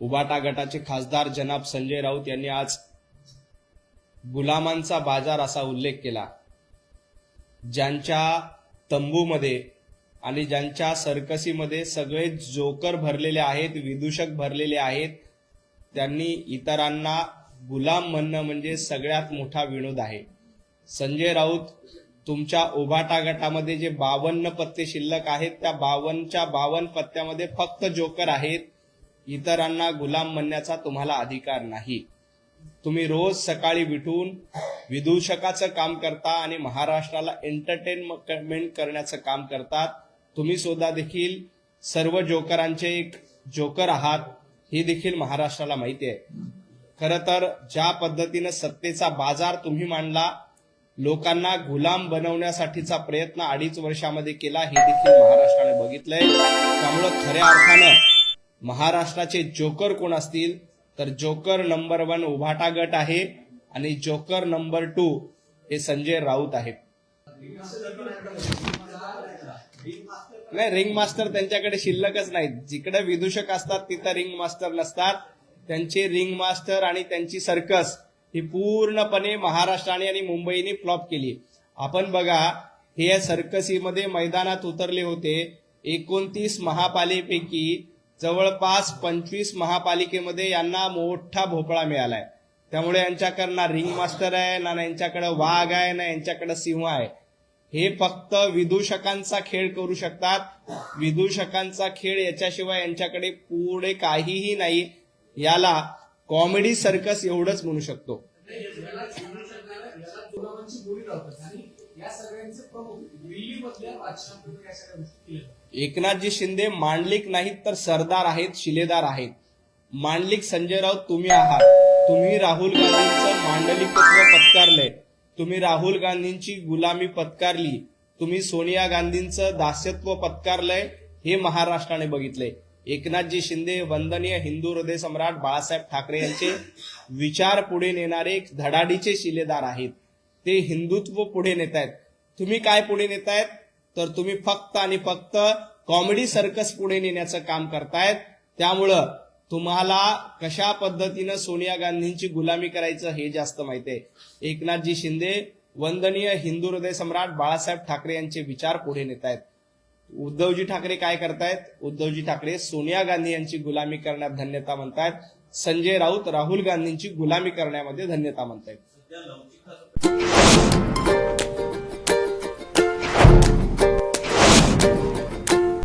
उबाटा गटाचे खासदार जनाब संजय राऊत यांनी आज गुलामांचा बाजार असा उल्लेख केला। ज्यांच्या तंबूमध्ये आणि ज्यांच्या सर्कसीमध्ये सगळे जोकर भरलेले आहेत, विदूषक भरलेले आहेत, त्यांनी इतरांना गुलाम म्हणणं म्हणजे सगळ्यात मोठा विनोद आहे। संजय राऊत, तुमच्या उबाटा गटामध्ये जे 52 पत्ते शिल्लक आहेत त्या 52च्या 52 पत्त्यामध्ये फक्त जोकर आहेत। इतरांना गुलाम म्हणण्याचा तुम्हाला अधिकार नाही। तुम्ही रोज सकाळी उठून विदूषकाचं काम करता आणि महाराष्ट्राला एंटरटेनमेंट करण्याचं काम करतात। तुम्ही सुद्धा देखील सर्व जोकरांचे एक जोकर आहात, हे देखील महाराष्ट्राला माहिती आहे। खरं तर ज्या पद्धतीने सत्तेचा बाजार तुम्ही मांडला, लोकांना गुलाम बनवण्यासाठीचा प्रयत्न 2.5 वर्षामध्ये केला, हे देखील महाराष्ट्राने बघितलंय। त्यामुळे खऱ्या अर्थानं महाराष्ट्राचे जोकर कोण असतील तर जोकर नंबर 1 उभाटा गट आहे आणि जोकर नंबर 2 हे संजय राऊत आहे। नाही, रिंग मास्टर त्यांच्याकडे शिल्लकच नाहीत। जिकडे विदूषक असतात तिथं रिंग मास्टर नसतात। त्यांचे रिंग मास्टर आणि त्यांची सर्कस ही पूर्णपणे महाराष्ट्राने आणि मुंबईने फ्लॉप केली। आपण बघा, हे सर्कसीमध्ये मैदानात उतरले होते। 29 महापालिकेपैकी जवळपास 25 महापालिकेमध्ये यांना मोठा भोपळा मिळालाय। त्यामुळे यांच्याकडे ना रिंग मास्टर आहे, ना यांच्याकडे वाघ आहे, ना यांच्याकडे सिंह आहे। हे फक्त विदूषकांचा खेळ करू शकतात। विदूषकांचा खेळ याच्याशिवाय यांच्याकडे पुढे काहीही नाही। याला कॉमेडी सर्कस एवढंच म्हणू शकतो। एकनाथजी शिंदे मांडलिक नाहीत तर सरदार आहेत, शिलेदार आहेत। मांडलिक संजय राऊत तुम्ही आहात। तुम्ही राहुल गांधींचं मांडलिकत्व पत्कारलंय, तुम्ही राहुल गांधींची गुलामी पत्कारली, तुम्ही सोनिया गांधींचं दास्यत्व पत्कारलंय, हे महाराष्ट्राने बघितलंय। एकनाथजी शिंदे वंदनीय हिंदू हृदय सम्राट बाळासाहेब ठाकरे यांचे विचार पुढे नेणारे धडाडीचे शिलेदार आहेत। ते हिंदुत्व पुढे नेतायत। तुम्ही काय पुढे नेतायत तर तुम्ही फक्त आणि फक्त कॉमेडी सर्कस पुढे नेण्याचं काम करतायत। त्यामुळं तुम्हाला कशा पद्धतीनं सोनिया गांधींची गुलामी करायचं हे जास्त माहिती आहे। एकनाथजी शिंदे वंदनीय हिंदू हृदय सम्राट बाळासाहेब ठाकरे यांचे विचार पुढे नेतायत। उद्धवजी ठाकरे काय करतायत? उद्धवजी ठाकरे सोनिया गांधी यांची गुलामी करण्यात धन्यता म्हणतायत। संजय राऊत राहुल गांधींची गुलामी करण्यामध्ये धन्यता म्हणतायत।